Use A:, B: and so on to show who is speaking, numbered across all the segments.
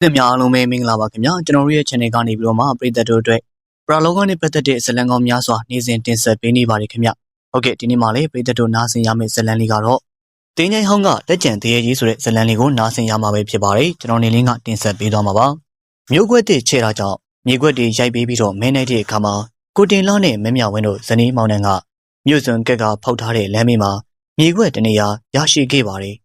A: ခင်ဗျာအားလုံးပဲမင်္ဂလာပါခင်ဗျာကျွန်တော်တို့ရဲ့ channel ကနေပြီးတော့မှပရိသတ်တို့အတွက်ပရာလောကနဲ့ပတ်သက်တဲ့ဇာတ်လမ်းကောင်းများစွာနေ့စဉ်တင်ဆက်ပေးနေပါတယ်ခင်ဗျဟုတ်ကဲ့ဒီနေ့မှာလေပရိသတ်တို့နားဆင်ရမယ့်ဇာတ်လမ်းလေးကတော့တင်းငိုင်းဟောင်းကလက်ကျန်တရေကြီးဆိုတဲ့ဇာတ်လမ်းလေးကိုနားဆင်ရမှာပဲဖြစ်ပါတယ်ကျွန်တော်နေလင်းကတင်ဆက်ပေးသွားမှာပါမျိုးကွက်တစ်ချဲတာကြောင့်မြေကွက်တွေရိုက်ပေးပြီးတော့မဲနေတဲ့အခါမှာကိုတင်လာနဲ့မမြဝင်းတို့ဇနီးမောင်နှံကမြို့စွန်ကက်ကဖောက်ထားတဲ့လမ်းမေးမှာမြေကွက်တနေရာရရှိခဲ့ပါတယ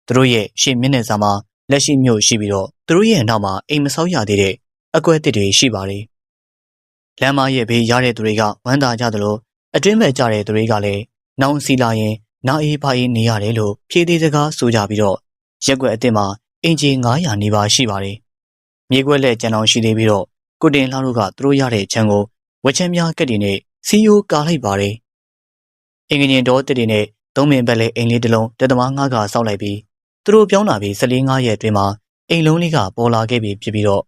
A: ်သူတို့ရဲ့ရှေ့မျက်နှာစာမှာလက်ရှိမြို့ရှိပြီးတော့သူတို့ရဲ့နောက်မှာအိမ်မဆောက်ရသေးတဲ့အကွက်တစ်တွေရှိပါတယ်။လမ်းမရဲ့ဘေးရတဲ့သူတွေကဝမ်းသာကြသလိုအတွင်းမဲ့ကြတဲ့သူတွေကလည်းနောင်စီလာရင်နာအေးပါအေးနေရတယ်လို့ဖြေသေးစကားဆိုကြပြီးတော့ရက်ွက်အစ်စ်မှာအင်ဂျီ900နီးပါးရှိပါတယ်။မြေကွက်လက်ကျန်အောင်ရှိသေးပြီးတော့ကိုတင်လှတို့ကသူတို့ရတဲ့ခြံကိုဝက်ချမ်းများကက်တွေနဲ့စီယိုကာလိုက်ပါတယ်။အင်္ဂင်တော်တစ်တွေနဲ့သုံးမင်ဘက်လက်အိမ်လေးတစ်လုံးတက်သမား9ကဆောက်လိုက်ပြီးသူတို့ပြောင်းလာပြီး14-5ရက်အတွင်းမှာအိမ်လုံးလေးကပေါ်လာခဲ့ပြီဖြစ်ပြီးတော့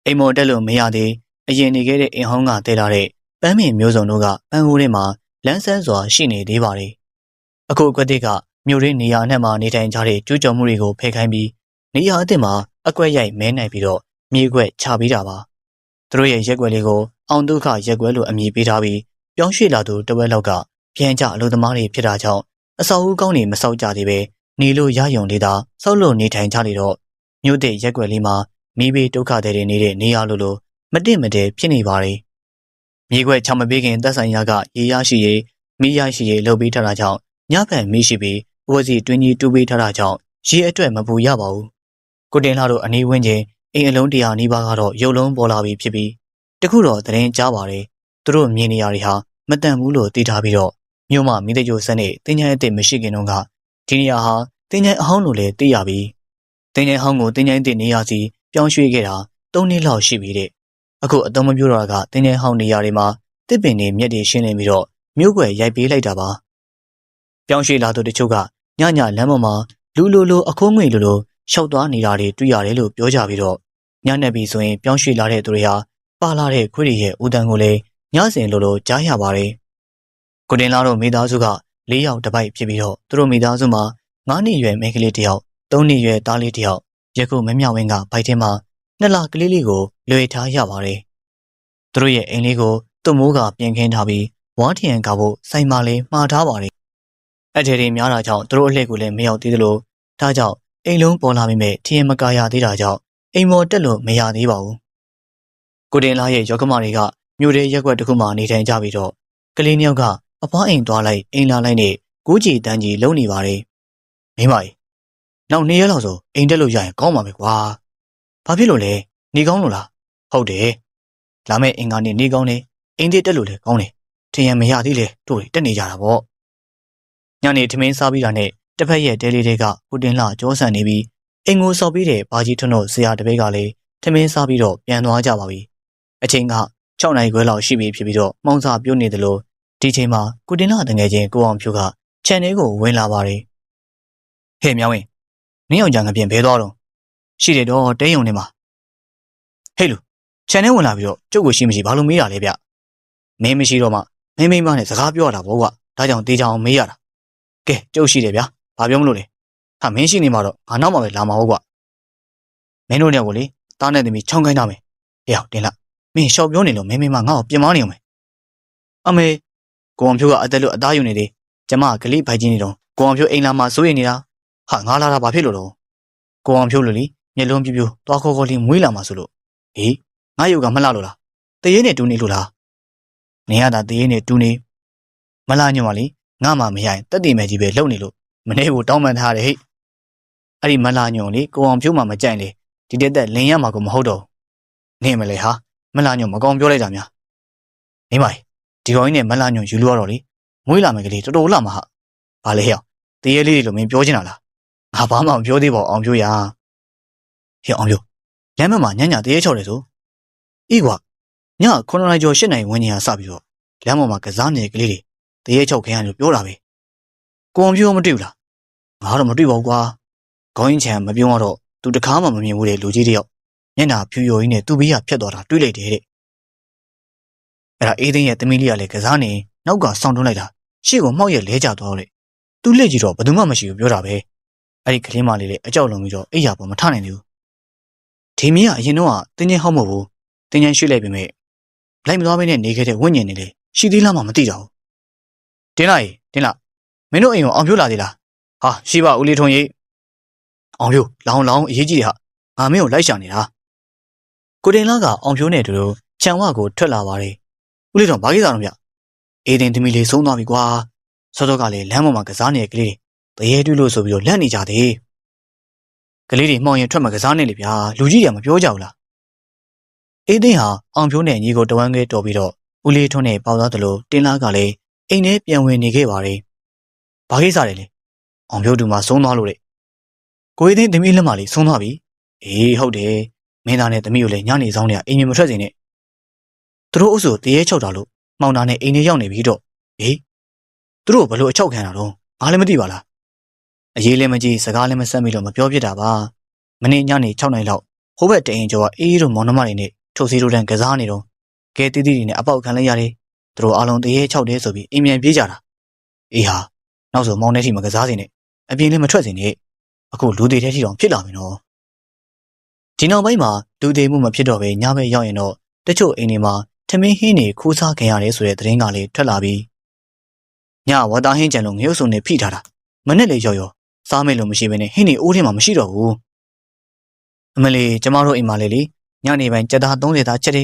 A: အိမ်မော်တက်လို့မရသေးအရင်နေခဲ့တဲ့အိမ်ဟောင်းကတဲလာတဲ့ပန်းမင်မျိုးစုံတို့ကပန်းဟိုးထဲမှာလန်းဆန်းစွာရှိနေသေးပါတယ်။အခုအကွက်တစ်ကမြို့ရင်းနေရာနဲ့မှနေထိုင်ကြတဲ့ကျူးကျော်မှုတွေကိုဖယ်ခိုင်းပြီးနေရာအသစ်မှာအကွက်ရိုက်မဲနိုင်ပြီးတော့မြေကွက်ချပေးတာပါ။သူတို့ရဲ့ရက်ွက်လေးကိုအောင်ဒုက္ခရက်ွက်လို့အမည်ပေးထားပြီးပြောင်းရွှေ့လာသူတဝက်လောက်ကပြန်ကြအလို့သမားတွေဖြစ်တာကြောင့်အဆောက်အဦကောင်းတွေမဆောက်ကြသေးပဲနေလို့ရယုံလေးသာဆောက်လို့နေထိုင်ကြလေတော့မြို့တဲ့ရက်ွက်လေးမှာမိဘဒုက္ခတွေနေတဲ့နေရာလိုမတင့်မတဲဖြစ်နေပါတယ်။မြေကွက်ချမပေးခင်သက်ဆိုင်ရာကရေရရှိရေးမိရရှိရေးလုပ်ပေးထားတာကြောင့်ညဖက်မိရှိပြီးဝစီတွင်းကြီးတူးပေးထားတာကြောင့်ရေအတွက်မပူရပါဘူး။ကိုတင်လာတို့အနီးဝန်းကျင်အိမ်အလုံး100နီးပါးကတော့ရုပ်လုံးပေါ်လာပြီဖြစ်ပြီးတခုတော့သတင်းကြားပါတယ်။သူတို့မြင်နေရတွေဟာမတန်ဘူးလို့သိထားပြီးတော့မြို့မှာမိတဲ့ကျိုးစက်နဲ့တင်းချိုင်းအစ်စ်မရှိခင်တော့ကဒီနေရာဟာတင်းချိုင်းအဟောင်းလို့လည်းသိရပြီးတင်းချိုင်းဟောင်းကိုတင်းချိုင်းတစ်နေရာစီပြောင်းရွှေ့ခဲ့တာ3နှစ်လောက်ရှိပြီတဲ့အခုအသုံးမပြုတော့ကတင်းချိုင်းဟောင်းနေရာတွေမှာတစ်ပင်တွေမြက်တွေရှင်းနေပြီးတော့မြို့ွယ်ရိုက်ပေးလိုက်တာပါပြောင်းရွှေ့လာသူတချို့ကညညလမ်းပေါ်မှာလူလိုအခိုးငွေလိုရှောက်သွားနေတာတွေတွေ့ရတယ်လို့ပြောကြပြီးတော့ညနေပြီဆိုရင်ပြောင်းရွှေ့လာတဲ့သူတွေဟာပါလာတဲ့ခွေးတွေရဲ့ဦးတန်းကိုလည်းညစဉ်လိုကြားရပါတယ်ကိုတင်လာတို့မိသားစုက4ယောက်တစ်ပိုက်ဖြစ်ပြီးတော့သူတို့မိသားစုမှာ9နှစ်ရွယ်မိန်းကလေးတစ်ယောက်3နှစ်ရွယ်သားလေးတစ်ယောက်ယခုမမြဝင်းကဘိုက်ထဲမှာ2လကလေးလေးကိုလွှဲထားရပါတယ်သူတို့ရဲ့အိမ်လေးကိုသူ့မိုးကပြင်ခင်းထားပြီးဝါးထရံကဖို့စိုင်းမလေးမှားထားပါတယ်အထည်တွေများတာကြောင့်သူတို့အလှည့်ကိုလည်းမရောက်သေးသလိုဒါကြောင့်အိမ်လုံးပေါ်လာမိမဲ့ထရံမကာရသေးတာကြောင့်အိမ်မော်တက်လို့မရသေးပါဘူးကိုတင်လာရဲ့ယောဂမတွေကမြို့ထဲရက်ွက်တစ်ခုမှနေထိုင်ကြပြီးတော့ကလေးနှစ်ယောက်ကအဖွားအိမ်သွားလိုက်အိမ်လာလိုက်နဲ့ကိုးကြီးတန်းကြီးလုံနေပါတယ်မိမကြီးနောက်2ရက်လောက်ဆိုအိမ်တက်လို့ရရင်ကောင်းပါမယ်ကွာဘာဖြစ်လို့လဲနေကောင်းလို့လားဟုတ်တယ်လာမယ့်အင်္ဂါနေ့နေကောင်းတယ်အိမ်တက်လို့လည်းကောင်းတယ်ထင်ရမရသေးလေတို့တက်နေကြတာပေါ့ညနေထမင်းစားပြီးတာနဲ့တစ်ဖက်ရဲ့တဲလေးတွေကကိုတင်လှကြောဆန်နေပြီးအိမ်ကိုစော်ပြီးတဲ့ဘာကြီးထွန်းတို့ဆရာတပည့်ကလည်းထမင်းစားပြီးတော့ပြန်သွားကြပါပြီအချိန်က6နာရီခွဲလောက်ရှိပြီဖြစ်ပြီးတော့မှောင်စာပြုတ်နေတယ်လို့ဒီချိန်မှာကိုတင်လှတငယ်ချင်းကိုအောင်ဖြူကခြံထဲကိုဝင်လာပါတယ်ဟဲ့မြောင်းဝင်နင်းအောင်ကြံကပြင်ဘဲသွားတော့ရှိတယ်တော့တဲယုံနေမှာဟဲ့လူခြံထဲဝင်လာပြီးတော့ကျုပ်ကိုရှိမရှိဘာလို့မေးတာလဲဗျမင်းမရှိတော့မှမင်းမနဲ့စကားပြောရတာပေါ့ကွာဒါကြောင့်တေးချောင်မေးရတာကဲကျုပ်ရှိတယ်ဗျာဘာပြောမလို့လဲဟာမင်းရှိနေမှာတော့ငါနောက်မှပဲလာမှာဟုတ်ကွာမင်းတို့เนี่ยကိုလေတားနဲ့သမီးချောင်းခိုင်းတာမယ်ဟဲ့အောင်တင်လာမင်းရှောက်ပြောနေလို့မင်းငါ့ကိုပြင်မနေအောင်မယ်အမေကိုအောင်ဖြိုးကအသက်လို့အသားယူနေသေးကျမကလေးဖိုက်ချင်းနေတော့ကိုအောင်ဖြိုးအိမ်လာမှစိုးရိမ်နေတာဟာငါလာတာဘာဖြစ်လို့တော့ကိုအောင်ဖြိုးလို့လေမျက်လုံးပြူသွားခေါ်လေးမွေးလာမှဆိုလို့ဟေးငါရုပ်ကမလှလို့လားတရေနဲ့တူနေလို့လားနေရတာတရေနဲ့တူနေမလှညွန့်ပါလေငါမှမရရင်တက်တိမဲ့ကြီးပဲလှုပ်နေလို့မနေဘူးတောင်းပန်ထားတယ်ဟဲ့အဲ့ဒီမလှညွန့်လေကိုအောင်ဖြိုးမှမကြိုက်လေဒီတက်လင်ရမှာကိုမဟုတ်တော့နေမလဲဟာမလှညွန့်မကောင်းပြောလိုက်တာများမိမဒီကောင်ကြီးနဲ့မလှညွန့်ယူလို့ရတော့လေမွေးလာမယ်ကလေးတော်တော်လှမှာဟာဘာလဲဟဲ့တရေလေးလို့မင်းပြောချင်တာလားငါဘာမှမပြောသေးပါအောင်ဖြိုးရဟဲ့အောင်ဖြိုးလမ်းမမှာညညတရေချောက်တယ်ဆိုအေးကွာည9နာရီကျော်10နာရီဝန်းကျင်ကစပြီးတော့လမ်းပေါ်မှာကစားနေကလေးတွေတရေချောက်ခင်ရတယ်ပြောတာပဲကိုအောင်ဖြိုးမတွေ့ဘူးလားငါတော့မတွေ့ပါဘူးကွာခေါင်းရင်ချံမပြုံးတော့သူတကားမှမမြင်ဘူးတဲ့လူကြီးတယောက်မျက်နှာဖြူရိုကြီးနဲ့သူ့ဘေးကဖြတ်သွားတာတွေ့လိုက်တယ်တဲ့အဲ့ဒါအေးသိန်းရဲ့သမီးလေးကလည်းကစားနေနောက်ကဆောင်းတွန်းလိုက်တာရှေ့ကမှောက်ရက်လဲကျသွားတော့လေသူ့လက်ကြီးတော့ဘယ်သူမှမရှိဘူးပြောတာပဲအဲ့ဒီကလေးမလေးလည်းအကြောက်လွန်ပြီးတော့အိယာပေါ်မထနိုင်သေးဘူး ဒီမင်းကအရင်တော့တင်းချင်းဟောက်မဟုတ်ဘူးတင်းချင်းရွှေ့လိုက်ပြီမဲ့လိုက်မသွားဘဲနဲ့နေခဲ့တဲ့ဝိညာဉ်တွေလေရှိသေးလားမှမသိတော့ဘူးတင်းလိုက်မင်းတို့အိမ်ကိုအောင်ပြိုးလာသေးလားဟာရှိပါဦးလေးထုံးကြီးအောင်ပြိုးလောင်းအရေးကြီးတယ်ဟာငါမင်းကိုလိုက်ရှာနေတာကိုတင်လာကအောင်ပြိုးနဲ့တူတူခြံဝကိုထွက်လာပါတယ်ဦးလေးထုံးဘာကိစ္စတော့ဗျအေးတင်သမီးလေးဆုံးသွားပြီကွာစောစောကလည်းလမ်းပေါ်မှာကစားနေတဲ့ကလေးတွေတရေတူးလို့ဆိုပြီးတော့လန့်နေကြတယ်ကလေးတွေမှောင်ရင်ထွက်မှာကစားနေလေဗျာလူကြီးတွေကမပြောကြဘူးလားအေးသိန်းဟာအောင်ဖြိုးနဲ့ညီကိုတဝမ်းကဲတော်ပြီးတော့ဦးလေးထွန်းနဲ့ပေါသွားတယ်လို့တင်းလားကလည်းအိမ်ထဲပြန်ဝင်နေခဲ့ပါတယ်။ဘာကိစ္စလဲလဲ။အောင်ဖြိုးတူမှာဆုံးသွားလို့လေ။ကိုအေးသိန်းသမီးလက်မလေးဆုံးသွားပြီ။အေးဟုတ်တယ်။မင်းသားနဲ့သမီးကိုလည်းညနေဆောင်နေအိမ်မထွက်စေနဲ့။သူတို့အုပ်စုတရေချုပ်တာလို့မှောင်တာနဲ့အိမ်ထဲရောက်နေပြီတော့။ဟေးသူတို့ဘလို့အချုပ်ခံတာတော့ငါလည်းမသိပါလား။အရေးလည်းမကြည့်စကားလည်းမဆက်မိလို့မပြောပြတာပါ။မနေ့ညနေ6 နာရီလောက်ဟိုဘက်တအိမ်ကျော်ကအေးတို့မောင်နှမတွေနဲ့ထုတ်စီတို့တန်းကစားနေတော့ကဲတီးတီးတွေနဲ့အပေါက်ခံလိုက်ရတယ်သူတို့အားလုံးတရေ6တဲဆိုပြီးအင်မြန်ပြေးကြတာအေးဟာနောက်ဆိုမောင်တဲ့ထိမကစားစင်နဲ့အပြင်လည်းမထွက်စင်နဲ့အခုလူသေးတဲ့ထိတောင်ဖြစ်လာပြီနော်ဒီနောက်ပိုင်းမှာလူသေးမှုမဖြစ်တော့ပဲညဘက်ရောက်ရင်တော့တချို့အိမ်တွေမှာထမင်းဟင်းတွေခိုးစားခင်ရတယ်ဆိုတဲ့သတင်းကလေးထွက်လာပြီးညဝါသားဟင်းကြံလို့ငရုတ်စုံနဲ့ဖိထားတာမနဲ့လေရော်စားမယ်လို့မရှိဘဲနဲ့ဟင်းတွေအိုးထဲမှာမရှိတော့ဘူးအမလီကျမတို့အိမ်မှာလေညနေပိုင်းကြက်သား30သားချက်တယ်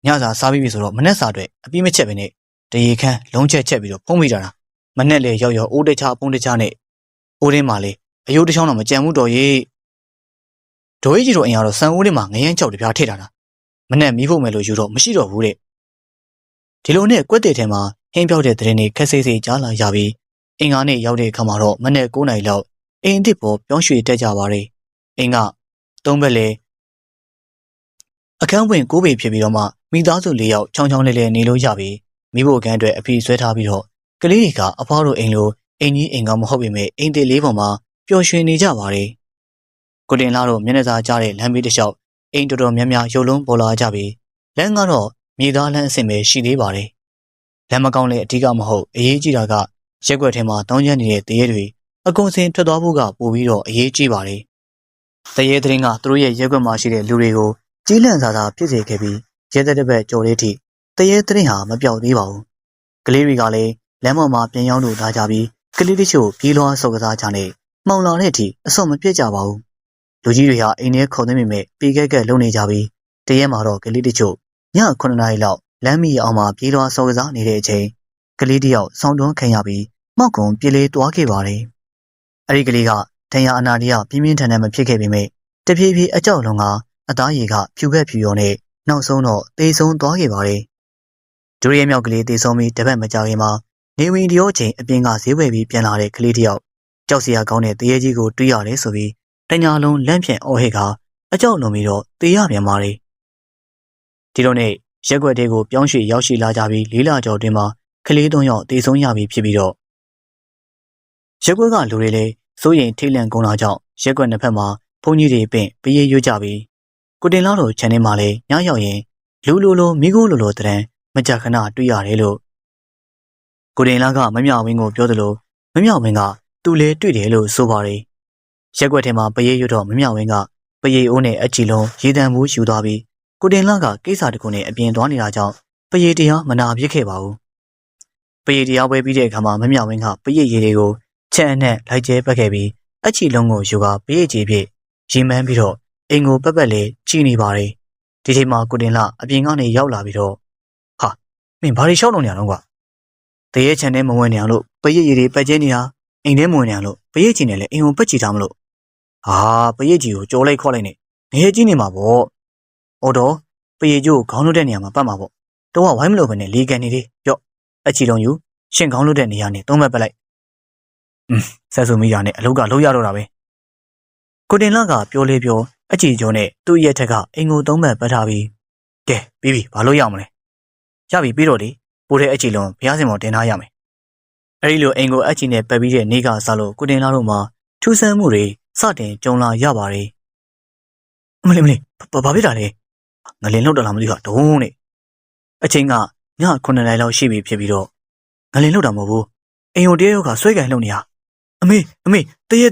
A: ညစာစားပြီးပြီဆိုတော့မနဲ့စာအတွက်အပြီးမချက်ပဲနဲ့တရေခမ်းလုံးချက်ပြီးတော့ဖုံးမိကြတာမနဲ့လေရောက်အိုးတခြားပုံးတခြားနဲ့အိုးထဲမှာလေအယိုးတစ်ချောင်းတော့မကြံဘူးတော်ရေးဒိုးကြီးတို့အိမ်ကတော့ဆန်အိုးထဲမှာငရမ်းကြောက်တပြားထည့်ထားတာမနဲ့မီးဖို့မယ်လို့ယူတော့မရှိတော့ဘူးတဲ့ဒီလိုနဲ့ကွက်တဲ့ထဲမှာဟင်းပြောက်တဲ့တရင်တွေခက်ဆေးဆေးကြားလာရပြီးအင်္ဂါနေ့ရောက်တဲ့အခါမှာတော့မနဲ့9 နာရီလောက်အိမ်အစ်စ်ပေါ်ပြောင်းရွှေ့တက်ကြပါတယ်အင်္ဂါ3 ဘက်လေအခန်းဝင်9 ပေဖြစ်ပြီးတော့မှမိသားစု4 ယောက်ချောင်းချောင်းလဲလဲနေလို့ရပြီမိဖို့ကန်းအတွက်အဖီဆွဲထားပြီးတော့ကလေးတွေကအဖွားတို့အိမ်လိုအိမ်ကြီးအိမ်ကောင်းမဟုတ်ပေမဲ့အိမ်သေးလေးပေါ်မှာပျော်ရွှင်နေကြပါတယ်ကိုတင်လာတို့မျက်နှာစာကြားတဲ့လမ်းဘေးတစ်လျှောက်အိမ်တော်တော်များများရုပ်လုံးပေါ်လာကြပြီးလမ်းကတော့မြေသားလမ်းအဆင့်ပဲရှိသေးပါတယ်လမ်းမကောင်းလဲအဓိကမဟုတ်အရေးကြီးတာကရက်ွက်ထဲမှာတောင်းကျမ်းနေတဲ့တရေတွေအကုန်စင်ထွက်သွားဖို့ကပိုပြီးတော့အရေးကြီးပါတယ်တရေသတင်းကသူတို့ရဲ့ရက်ွက်မှာရှိတဲ့လူတွေကိုကြီးလန့်စာဖြစ်စေခဲ့ပြီးရဲတဲ့ဘက်ကြော်လေးထိတရေသတင်းဟာမပြောက်သေးပါဘူးကလေးတွေကလည်းလမ်းပေါ်မှာပြန်ရောက်လို့လာကြပြီးကလေးတချို့ပြေးလွှားဆော့ကစားကြနဲ့မှောင်လာတဲ့အထိအစွန်မပြတ်ကြပါဘူးလူကြီးတွေဟာအိမ်ထဲခုန်သွင်းမိမဲ့ပြေးကဲလုံနေကြပြီးတရေမှာတော့ကလေးတချို့ည9 နာရီလောက်လမ်းမီအောင်မှာပြေးလွှားဆော့ကစားနေတဲ့အချိန်ကလေးတယောက်ဆောင်းတွန်းခံရပြီးမောက်ကုံပြေးလေးတွားခဲ့ပါတယ်အဲ့ဒီကလေးကဒဏ်ရာအနာတရပြင်းပြင်းထန်ထန်မဖြစ်ခဲ့ပေမဲ့တဖြည်းဖြည်းအကြောက်လုံးကအသားရည်ကဖြူခက်ဖြူရောနဲ့နောက်ဆုံးတော့သေဆုံးသွားခဲ့ပါတယ်ဒူရဲမြောက်ကလေးသေဆုံးပြီးတပတ်မကြာခင်မှာနေဝင်တရောချိန်အပြင်ကဈေးဝယ်ပြီးပြန်လာတဲ့ကလေးတယောက်ကြောက်စရာကောင်းတဲ့တရေကြီးကိုတွေးရတယ်ဆိုပြီးတညာလုံးလန့်ဖြန့်အော်ဟစ်ကအကြောက်လွန်ပြီးတော့သေရပြန်ပါတယ်ဒီလိုနဲ့ရက်ွက်တွေကိုပြောင်းရွှေ့ရောက်ရှိလာကြပြီး4 လကျော်တွင်မှာကလေး3 ယောက်သေဆုံးရပြီဖြစ်ပြီးတော့ရက်ွက်ကလူတွေလည်းစိုးရင်ထိတ်လန့်ကုန်လာကြောင်းရက်ွက်နှစ်ဖက်မှာဘုန်းကြီးတွေပင့်ပြေးရွကြပြီးကိုတင်လာတို့ခြံထဲမှာလည်းညရောက်ရင်လူလိုမိခိုးလိုတန်းမကြခဏတွေ့ရတယ်လို့ကိုတင်လာကမမြောက်ဝင်းကိုပြောသလိုမမြောက်ဝင်းကသူ့လဲတွေ့တယ်လို့ဆိုပါတယ်ရက်ွက်ထဲမှာပရေရွတော့မမြောက်ဝင်းကပရေအိုးနဲ့အချီလုံးရေတံဘူးယူသွားပြီးကိုတင်လာကကိစ္စတခုနဲ့အပြင်သွားနေတာကြောင့်ပရေတရားမနာဖြစ်ခဲ့ပါဘူးပရေတရားပွဲပြီးတဲ့အခါမှာမမြောက်ဝင်းကပရေရေတွေကိုချက်အနက်လိုက်ကျဲပတ်ခဲ့ပြီးအချီလုံးကိုယူကပရေကြီးဖြစ်ရေမှန်းပြီးတော့အိမ်ကိုပက်လေးကြည့်နေပါတယ်ဒီချိန်မှာကိုတင်လာအပြင်ကနေရောက်လာပြီးတော့ဟာမင်းဘာတွေရှောက်လို့နေရတော့ကွာတရေချန်ထဲမဝင်နေအောင်လို့ပရိတ်ရည်တွေပတ်ကျင်းနေတာအိမ်ထဲမဝင်နေအောင်လို့ပရိတ်ချင်တယ်လေအိမ်ကိုပက်ချီထားမလို့ဟာပရိတ်ကြီးကိုကြောလိုက်ခေါ်လိုက်နေငရေကြီးနေမှာပေါ့အော်တော့ပရိတ်ကြီးကိုခေါင်းလွတ်တဲ့နေရာမှာပတ်မှာပေါ့တော့ဝိုင်းမလို့ပဲနဲ့လေကန်နေသေးရော့အချီလုံးယူရှင့်ခေါင်းလွတ်တဲ့နေရာနဲ့သုံးဘက်ပက်လိုက်ဆက်စုမိတာနဲ့အလုတ်ကလုံးရတော့တာပဲကိုတင်လာကပြောလေးပြောအချီကျော်နဲ့သူ့ရဲ့ထက်ကအိမ်ကိုသုံးဘက်ပတ်ထားပြီးကဲပြီးပြီဘာလို့ရမလဲရပြီပြီးတော့လေပိုးတဲ့အချီလုံးဘုရားစင်ပေါ်တင်ထားရမယ်အဲ့ဒီလိုအိမ်ကိုအချီနဲ့ပတ်ပြီးတဲ့နေ့ကစားလို့ကိုတင်လာတို့မှာထူးဆန်းမှုတွေစတင်ကြုံလာရပါတယ်အမလေးဘာဖြစ်တာလဲငလင်လောက်တော့လားမသိဘူးဒုံးနဲ့အချိန်ကည9 နာရီလောက်ရှိပြီဖြစ်ပြီးတော့ငလင်လောက်တာမဟုတ်ဘူးအိမ်ကိုတရေရောက်ကဆွဲကင်လှုပ်နေရအမေတရေ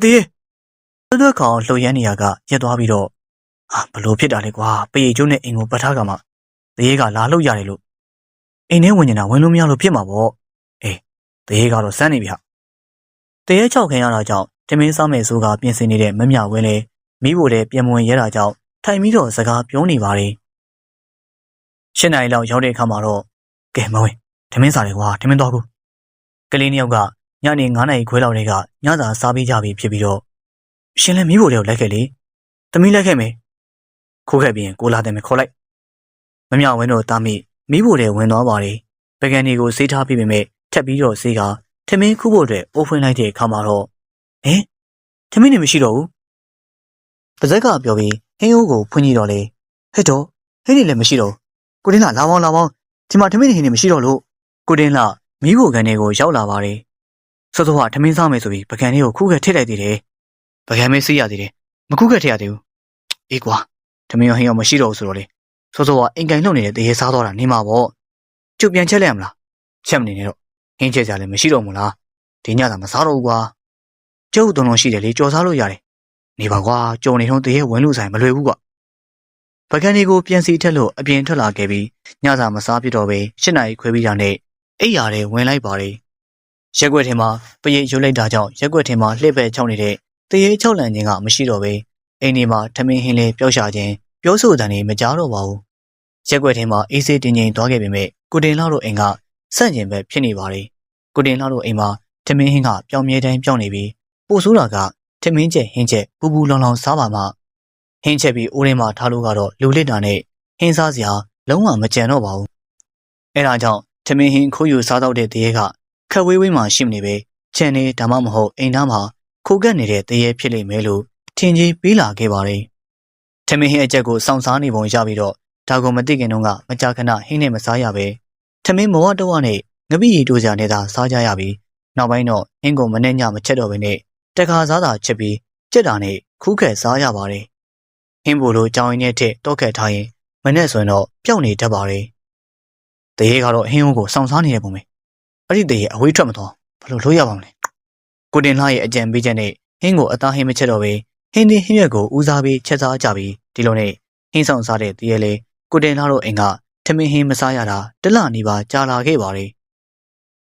A: သွက်ကောင်လှုပ်ရမ်းနေရကရက်သွားပြီးတော့ ဘလို့ဖြစ်တာလဲကွာပရိတ်ကျိုးနဲ့အိမ်ကိုပတ်ထားကမှတရေကလာလို့ရတယ်လို့အိမ်ထဲဝင်နေတာဝင်လို့မရလို့ဖြစ်မှာပေါ့အေးတရေကတော့စမ်းနေပြီဟာတရေချောက်ခင်ရတာကြောင့်တမင်းစားမယ်ဆိုကပြင်ဆင်နေတဲ့မမြဝင်းလေမိဖို့တဲ့ပြန်မဝင်ရတာကြောင့်ထိုင်ပြီးတော့စကားပြောနေပါတယ်၈ နာရီလောက်ရောက်တဲ့အခါမှာတော့ကဲမဝင်တမင်းစားတယ်ကွာတမင်းတော့ကူကလေးနှစ်ယောက်ကညနေ9 နာရီခွဲလောက်တည်းကညစာစားပြီးကြပြီဖြစ်ပြီးတော့ရှင်လည်းမိဖို့တဲ့ကိုလိုက်ခဲ့လေတမီးလိုက်ခဲ့မယ်ခိုးခဲ့ပြီးရင်ကိုလာတယ်မယ်ခေါ်လိုက်မမြဝင်းတို့တာမိမိဖို့တဲ့ဝင်သွားပါတယ်ပကံတွေကိုစေးထားပြီးပေမဲ့ထပ်ပြီးတော့စေးကထမင်းခုဖို့အတွက်အိုးဖွင့်လိုက်တဲ့အခါမှာတော့ထမင်းနေမရှိတော့ဘူးပါဇက်ကပြောပြီးဟင်းအိုးကိုဖွင့်ကြည့်တော့လေဟဲ့တော့ဟင်းနေလည်းမရှိတော့ကိုတင်းလာလာပေါင်းဒီမှာထမင်းနေမရှိတော့လို့ကိုတင်းလာမိဖို့ကန်တွေကိုရောက်လာပါတယ်စောစောကထမင်းစားမယ်ဆိုပြီးပကံတွေကိုခုခဲ့ထည့်လိုက်သေးတယ်ပကံမေးစေးရသေးတယ်မခုခဲ့ထည့်ရသေးဘူးအေးကွာထမင်းရောဟင်းရောမရှိတော့ဘူးဆိုတော့လေစောစောကအိမ်ကန်လှုပ်နေတဲ့တရေစားသွားတာနေမှာပေါ့ကျုပ်ပြန်ချက်လိုက်ရမလားချက်မနေနဲ့တော့ဟင်းချက်ကြလည်းမရှိတော့ဘူးလားဒီညသာမစားတော့ဘူးကွာကျုပ်တုံလုံးရှိတယ်လေကြော်စားလို့ရတယ်နေပါကွာကြော်နေတော့တရေဝင်လို့ဆိုင်မလွယ်ဘူးကွာပကံတွေကိုပြန်စီထက်လို့အပြင်ထွက်လာခဲ့ပြီးညစာမစားပြတော့ပဲ၈ နာရီခွဲပြီးတာနဲ့အိယာတွေဝင်လိုက်ပါတယ်ရက်ွက်ထဲမှာပရိတ်ရွတ်လိုက်တာကြောင့်ရက်ွက်ထဲမှာလှည့်ပဲချောင်းနေတဲ့တရေချောက်လန့်ခြင်းကမရှိတော့ပဲအိမ်ဒီမှာထမင်းဟင်းလေးပျောက်ရှာခြင်းပြောဆိုတဲ့နေမကြားတော့ပါဘူးရက်ွက်ထဲမှာအေးစေးတင်းတင်းသွားခဲ့ပေမဲ့ကိုတင်လာတို့အိမ်ကစန့်ကျင်ပဲဖြစ်နေပါတယ်ကိုတင်လာတို့အိမ်မှာထမင်းဟင်းကပျောက်မြဲတိုင်းပျောက်နေပြီးပို့ဆိုးတာကထမင်းချက်ဟင်းချက်ပူပူလောင်လောင်စားပါမှဟင်းချက်ပြီးအိုးထဲမှာထားလို့ကတော့လူလစ်တာနဲ့ဟင်းစားစရာလုံးဝမကြံတော့ပါဘူးအဲဒါကြောင့်ထမင်းဟင်းခိုးယူစားတော့တဲ့တရေကခက်ဝေးဝေးမှရှိမနေပဲခြံနေဒါမှမဟုတ်အိမ်သားမှာခိုကက်နေတဲ့တရေဖြစ်လိမ့်မယ်လို့ထင်ကြီးပေးလာခဲ့ပါတယ်ထမင်းဟင်းအချက်ကိုစောင့်စားနေပုံရပြီးတော့ဒါကိုမသိခင်တုန်းကမကြာခဏဟင်းနဲ့မစားရပဲထမင်းမဝတော့ဝနဲ့ငပိရီတို့ကြနဲ့သာစားကြရပြီးနောက်ပိုင်းတော့ဟင်းကိုမနဲ့ညမချက်တော့ဘဲနဲ့တခါစားတာချက်ပြီးကြက်တာနဲ့ခူးခက်စားရပါတယ်ဟင်းဘိုလိုကြောင်ရင်နဲ့ထက်တော့ခက်ထားရင်မနဲ့ဆိုရင်တော့ပျောက်နေတတ်ပါတယ်တရေကတော့ဟင်းကိုစောင့်စားနေတဲ့ပုံပဲအဲ့ဒီတရေအဝေးထွက်မသွားဘယ်လိုလုပ်ရပါမလဲကိုတင်လှရဲ့အကြံပေးချက်နဲ့ဟင်းကိုအသားဟင်းမချက်တော့ပဲဟင်းဒီဟင်းရွက်ကိုဦးစားပြီးချက်စားကြပြီးဒီလိုနဲ့ဟင်းဆောင်စားတဲ့တရေလေကိုတင်လှတို့အိမ်ကထမင်းဟင်းမစားရတာတလနီပါကြာလာခဲ့ပါတယ်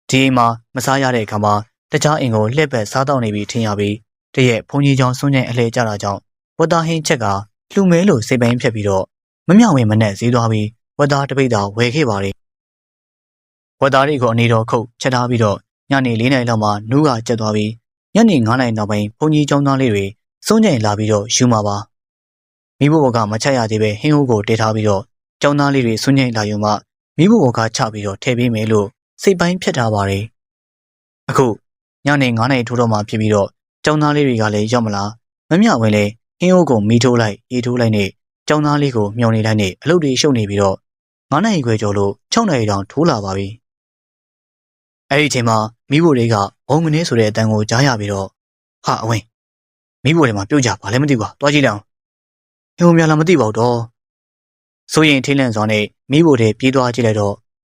A: ဒီအိမ်မှာမစားရတဲ့အခါမှာတခြားအိမ်ကိုလှည့်ပတ်စားတော့နေပြီးထင်ရပြီးတရက်ဘုံကြီးကြောင်စွန့်ကျင်အလှဲကြတာကြောင့်ဝတ်သားဟင်းချက်ကလှူမဲလို့စိတ်ပိုင်းဖြတ်ပြီးတော့မမြောင်ဝင်မနဲ့ဈေးသွားပြီးဝတ်သားတပိတ်သာဝယ်ခဲ့ပါတယ်ဝတ်သားတွေကိုအနေတော်ခုတ်ချက်ထားပြီးတော့ညနေ4 နာရီလောက်မှနူးကကျက်သွားပြီးညနေ9 နာရီနောက်ပိုင်းဘုံကြီးကျောင်းသားလေးတွေစွန့်ကျင်လာပြီးတော့ယူမှာပါမိဘဘောကမချက်ရသေးပဲဟင်းဟိုးကိုတဲထားပြီးတော့ကျောင်းသားလေးတွေစွန့်ကျင်လာယူမှမိဘဘောကချပြီးတော့ထည့်ပေးမယ်လို့စိတ်ပိုင်းဖြတ်ထားပါတယ်အခုညနေ9 နာရီထိုးတော့မှဖြစ်ပြီးတော့ကျောင်းသားလေးတွေကလည်းရောက်မလားမမြဝင်လေဟင်းဟိုးကိုမီးထိုးလိုက်ရေထိုးလိုက်နဲ့ကျောင်းသားလေးကိုမျောနေတိုင်းနဲ့အလုပ်တွေရှုပ်နေပြီးတော့9 နာရီခွဲကျော်လို့6 နာရီတောင်ထိုးလာပါပြီအဲ့ဒီအချိန်မှာမိဖို့တွေကဘုံမနေဆိုတဲ့အတန်ကိုကြားရပြီးတော့ဟာအဝင်းမိဖို့တွေမှာပြုတ်ကြဘာလဲမသိဘူးကွာတွားကြည့်လိုက်အောင်ဟင်းဟိုများလားမသိပါဘူးတော့ဆိုရင်ထိလန့်စွာနဲ့မိဖို့တွေပြေးသွားကြည့်လိုက်တော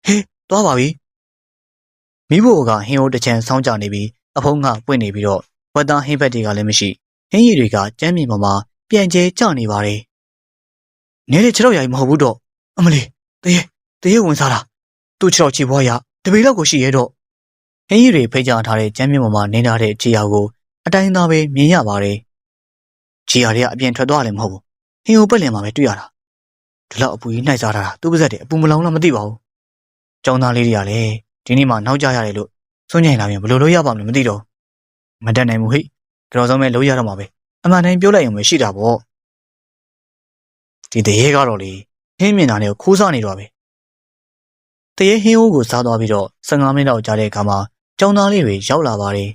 A: ့ဟေးသွားပါပြီမိဖို့ကဟင်းဟိုတစ်ချမ်းဆောင်းကြနေပြီးအဖုံးကပွင့်နေပြီးတော့ဝတ်သားဟင်းဘက်တွေကလည်းမရှိဟင်းရည်တွေကကျမ်းမြေပေါ်မှာပြန်ကျဲကျနေပါတယ်နေတဲ့ခြေတော့ရိုင်မဟုတ်ဘူးတော့အမလီတရေဝင်စားတာသူ့ခြေတော့ခြေဘွားရတပေလောက်ကိုရှိရဲတော့ဟင်းရည်တွေဖိတ်ကြထားတဲ့ကျမ်းမြေပေါ်မှာနေထားတဲ့ခြေရာကိုအတိုင်းသားပဲမြင်ရပါတယ်ခြေရာတွေကအပြင်ထွက်သွားလည်းမဟုတ်ဘူးဟင်းဟိုပက်လင်မှာပဲတွေ့ရတာဒီလောက်အပူကြီးနှိုက်စားထားတာသူ့ပါဇက်တွေအပူမလောင်လားမသိပါဘူးကျောင်းသားလေးတွေကလည်းဒီနေ့မှနောက်ကြရတယ်လို့စွန့်ညင်လာပြန်ဘယ်လိုလုပ်ရပါမလဲမသိတော့မတတ်နိုင်ဘူးဟိကြော်စုံမဲ့လုပ်ရတော့မှာပဲအမှန်တိုင်းပြောလိုက်ရင်မရှိတာပေါ့ဒီတရေကတော့လေဟင်းမြင်တာနဲ့ခိုးစားနေတော့ပဲတရေဟင်းဟိုးကိုစားသွားပြီးတော့15 မိနစ်လောက်ကြာတဲ့အခါမှာကျောင်းသားလေးတွေရောက်လာပါတယ်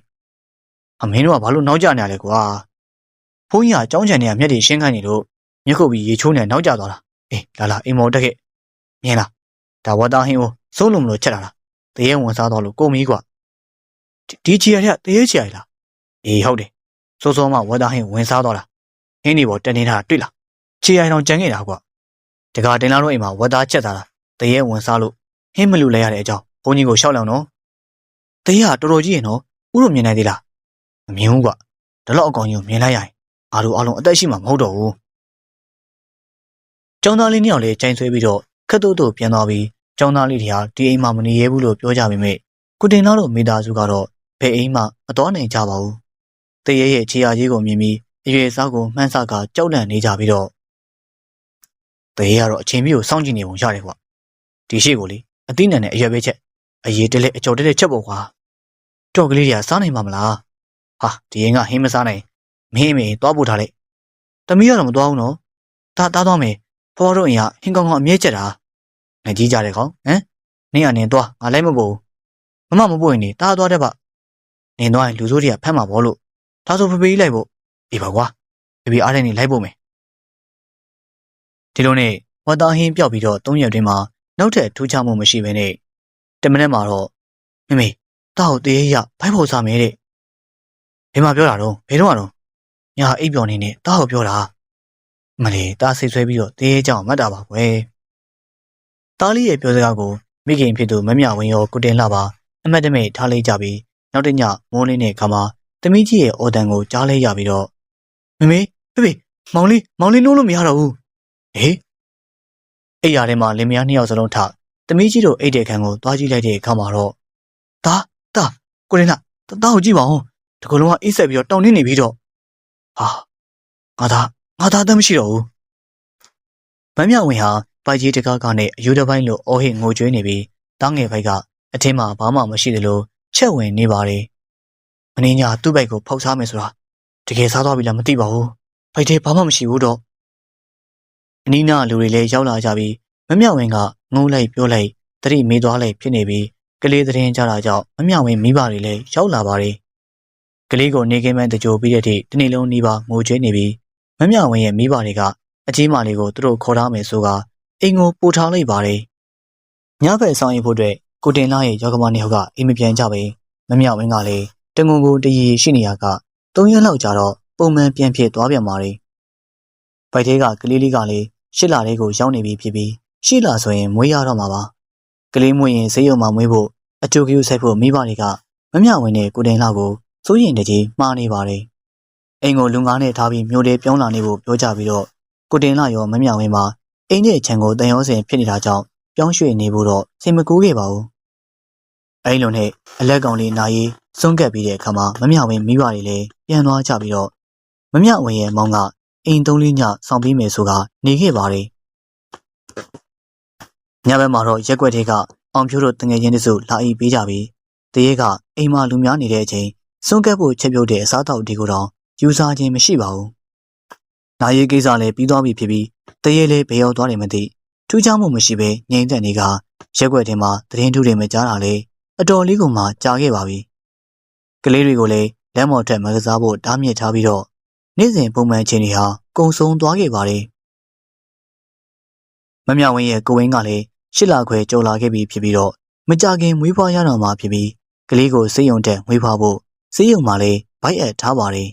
A: အမင်းတို့ကဘာလို့နောက်ကျနေရလဲကွာဘုန်းကြီးကကျောင်းချန်တွေကမျက်တွေရှင်းခိုင်းနေလို့မြက်ခုတ်ပြီးရေချိုးနေနောက်ကျသွားတာအေးလာအိမ်မော်တက်ခဲ့မြင်လားဒါဝတ်သားဟင်းဟိုးစိုးလို့မလို့ချက်လာတာတရေဝင်စားတော့လို့ကိုမီးကွာဒီချီရတဲ့တရေချီရလားအေးဟုတ်တယ်စိုးစောမှဝတ်သားဟင်းဝင်စားတော့တာဟင်းဒီပေါ်တက်နေတာတွေ့လားချီရအောင်ကြံခဲ့တာကွာတကာတင်လာတော့အိမ်မှာဝတ်သားချက်သားတာတရေဝင်စားလို့ဟင်းမလူလဲရတဲ့အကြောင်းဘုန်းကြီးကိုရှောက်လောင်နော်တရေကတော်တော်ကြီးရင်နော်ဥလို့မြင်နိုင်သေးလားမမြင်ဘူးကွာဒါတော့အကောင်ကြီးကိုမြင်လိုက်ရရင်ငါတို့အားလုံးအသက်ရှိမှာမဟုတ်တော့ဘူး ကျောင်းသားလေးနှစ်ယောက်လည်းကြိုင်ဆွဲပြီးတော့ခက်တို့တို့ပြန်သွားပြီးကျောင်းသားလေးတွေဟာဒီအိမ်မှာမနေရဘူးလို့ပြောကြပေမဲ့ကိုတင်လာတို့မိသားစုကတော့ဘယ်အိမ်မှမတော်နိုင်ကြပါဘူးတရေရဲ့ခြေရာကြီးကိုမြင်ပြီးအရွယ်စားကိုမှန်းဆကကြောက်လန့်နေကြပြီးတော့တရေကတော့အချင်းမျိုးကိုစောင့်ကြည့်နေပုံရတယ်ကွာဒီရှိကိုလေအသီးနှံနဲ့အရွယ်ပဲချက်အရေးတလဲအကျော်တလဲချက်ပေါ့ကွာကြောက်ကလေးတွေကစားနိုင်မှာမလားဟာဒီရင်ကဟင်းမစားနိုင်မင်းမေသွားပို့ထားလိုက်တမီးကတော့မသွားဘူးနော်ဒါသားသွားမယ်ဖော်တို့အိမ်ကဟင်းကောင်းကောင်းအမြဲချက်တာငကြီးကြတယ်ကောင်ဟမ်နင်းကနေသွားငါလိုက်မပို့မမမပို့ရင်နေတားသွားတဲ့ဗျနင်းသွားရင်လူဆိုးတွေကဖမ်းမှာပေါ့လို့ဒါဆိုဖေဖေကြီးလိုက်ဖို့အေးပါကွာဖေဖေအားတိုင်းနေလိုက်ဖို့မယ်ဒီလိုနဲ့ဝတ်သားဟင်းပြောက်ပြီးတော့3ရက်တွင်းမှာနောက်ထပ်ထူးခြားမှုမရှိဘဲနဲ့တမနက်မှာတော့မေတားကိုတရေရဖိုက်ဖို့စားမယ်တဲ့ဘယ်မှာပြောတာတော့ဘယ်တော့မှတော့ညာအိပ်ပျော်နေနဲ့တားကိုပြောတာမလေးတားဆိတ်ဆွဲပြီးတော့တရေကြောင်မှတ်တာပါကွယ်တားလေးရဲ့ပြောစကားကိုမိခင်ဖြစ်သူမမြဝင်းရောကိုတင်လာပါအမတ်တမဲ့ထားလိုက်ကြပြီးနောက်တညမိုးလင်းတဲ့အခါမှာသမီးကြီးရဲ့အော်တန်ကိုကြားလဲရပြီးတော့မေဖေမောင်လေးနိုးလို့မရတော့ဘူးဟေးအိမ်ရထဲမှာလင်မယားနှစ်ယောက်စလုံးထသမီးကြီးတို့အိတ်တဲ့ခန်းကိုသွားကြည့်လိုက်တဲ့အခါမှာတော့တာကိုတင်လာတာကိုကြည့်ပါဦးဒီကုလုံးကအိတ်ဆက်ပြီးတော့တောင်းနေပြီးတော့ဟာငါသားတမ်းမရှိတော့ဘူးမမြဝင်းဟာပိုက်ကြီးတကားကနဲ့အယူတစ်ပိုင်းလိုအော်ဟစ်ငိုကြွေးနေပြီးတားငယ်ဘိုက်ကအထင်းမှာဘာမှမရှိသလိုချက်ဝင်နေပါတယ်မင်းညာသူ့ဘိုက်ကိုဖောက်စားမယ်ဆိုတာတကယ်စားသွားပြီလားမသိပါဘူးဘိုက်ထဲဘာမှမရှိဘူးတော့အနီးနားလူတွေလည်းရောက်လာကြပြီးမမြဝင်းကငုံလိုက်ပြောလိုက်တတိမေးသွားလိုက်ဖြစ်နေပြီးကလေးသတင်းကြတာကြောင့်မမြဝင်းမိဘတွေလည်းရောက်လာပါတယ်ကလေးကိုနေကင်းမှန်းတကြိုပြီးတဲ့ထိဒီနေ့လုံးနီးပါငိုကြွေးနေပြီးမမြဝင်းရဲ့မိဘတွေကအကြီးမလေးကိုသူတို့ခေါ်ထားမယ်ဆိုကအိမ်ကိုပို့ထားလိုက်ပါတယ်ညဘက်ဆောင်ရင်ဖို့အတွက်ကိုတင်လာရဲ့ယောက်ကမနှစ်ယောက်ကအိမ်မပြန်ကြပဲမမြဝင်းကလည်းတငုံကိုတရီရှိနေရက3ရက်လောက်ကြာတော့ပုံမှန်ပြန်ဖြစ်သွားပြန်ပါတယ်ဘိုက်ထဲကကလေးလေးကလည်း8လလေးကိုရောက်နေပြီဖြစ်ပြီး8လဆိုရင်မွေးရတော့မှာပါကလေးမွေးရင်ဈေးရုံမှာမွေးဖို့အကျိုးကျစိုက်ဖို့မိဘတွေကမမြဝင်းနဲ့ကိုတင်လာကိုစိုးရင်တကြီးမှားနေပါတယ်အိမ်ကိုလူငါးနဲ့ထားပြီးမြို့ထဲပြောင်းလာနေဖို့ပြောကြပြီးတော့ကိုတင်လာရောမမြဝင်းမှာအိမ်ရဲ့ခြံကိုတန်ရောစင်ဖြစ်နေတာကြောင့်ပြောင်းရွှေ့နေဖို့တော့စိတ်မကူးခဲ့ပါဘူးအဲ့လိုနဲ့အလက်ကောင်လေးနာရီစွန့်ကပ်ပြီးတဲ့အခါမှာမမြဝင်းမိဘတွေလည်းပြန်သွားကြပြီးတော့မမြဝင်းရဲ့မောင်ကအိမ်3-4ညဆောင်ပြီးမယ်ဆိုကနေခဲ့ပါတယ်ညဘက်မှာတော့ရက်ွက်တွေကအောင်ဖြိုးတို့တငယ်ချင်းတစုလာအိပ်ပေးကြပြီးတရေကအိမ်မှာလူများနေတဲ့အချိန်စွန့်ကပ်ဖို့ချက်ပြုတ်တဲ့အစားအသောက်တွေကိုတော့ယူစားခြင်းမရှိပါဘူးနာရီကိစ္စလည်းပြီးသွားပြီဖြစ်ပြီးတရေလည်းဘယ်ရောက်သွားတယ်မသိထူးခြားမှုမရှိဘဲငြိမ်သက်နေကရက်ွက်ထဲမှာသတင်းထုတွေမကြားတာလေအတော်လေးကမှကြာခဲ့ပါပြီကလေးတွေကိုလည်းလမ်းပေါ်ထက်မကစားဖို့တားမြစ်ထားပြီးတော့နေ့စဉ်ပုံမှန်ချင်းတွေဟာကုံဆုံးသွားခဲ့ပါတယ်မမြဝင်းရဲ့ကိုဝင်းကလည်း8လခွဲကျော်လာခဲ့ပြီဖြစ်ပြီးတော့မကြခင်မွေးဖွားရတော့မှဖြစ်ပြီးကလေးကိုစေးရုံတက်မွေးဖွားဖို့စေးရုံမှာလည်းဗိုက်အပ်ထားပါတယ်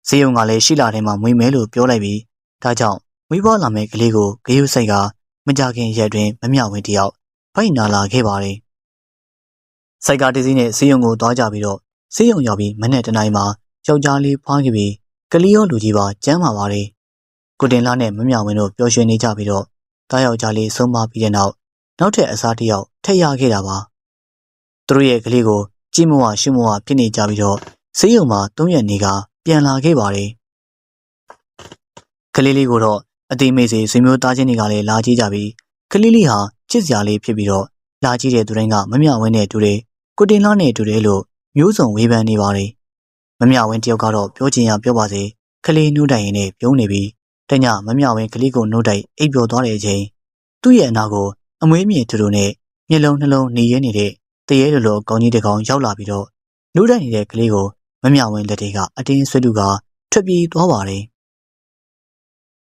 A: စေးရုံကလည်း8လထဲမှာမွေးမယ်လို့ပြောလိုက်ပြီးဒါကြောင့်မွေးဖွားလာမယ့်ကလေးကိုဂရုစိုက်ကမကြခင်ရက်တွင်မမြဝင်းတယောက်ဗိုက်နာလာခဲ့ပါတယ်စိုက်ကတစည်းနဲ့စေးရုံကိုသွားကြပြီးတော့စေးရုံရောက်ပြီးမနေ့တနေ့မှာယောက်ျားလေးဖွားခဲ့ပြီးကလေးရောလူကြီးပါကျမ်းပါပါတယ်ကိုတင်လာနဲ့မမြဝင်းတို့ပျော်ရွှင်နေကြပြီးတော့တားယောက်ျားလေးဆုံးမပြီးတဲ့နောက်ထပ်အစားတစ်ယောက်ထည့်ရခဲ့တာပါသူတို့ရဲ့ကလေးကိုကြည့်မဝရှုမဝဖြစ်နေကြပြီးတော့စေးရုံမှာ3ရက်နေကပြန်လာခဲ့ပါတယ်ကလေးလေးကိုတော့အသေးမေးစီဆွေမျိုးသားချင်းတွေကလည်းလာကြည့်ကြပြီးကလေးလေးဟာချစ်စရာလေးဖြစ်ပြီးတော့လာကြည့်တဲ့သူတိုင်းကမမြဝင်းနဲ့တူတယ်ကိုတင်လာနဲ့တူတယ်လို့မျိုးစုံဝေဖန်နေပါတယ်မမြဝင်းတယောက်ကတော့ပြောချင်ရပြောပါစေကလေးနှုတ်တိုင်ရင်နဲ့ပြုံးနေပြီးတညမမြဝင်းကလေးကိုနှုတ်တိုင်အိပ်ပျော်သွားတဲ့အချိန်သူ့ရဲ့အနာကိုအမွေးမြင့်ထူထူနဲ့မျက်လုံးနှလုံးနေရဲနေတဲ့တရေလိုလိုကောင်းကြီးတစ်ကောင်ရောက်လာပြီးတော့နှုတ်တိုင်နေတဲ့ကလေးကိုမမြဝင်းလက်ထဲကအတင်းဆွဲတူကထွက်ပြေးသွားပါတယ်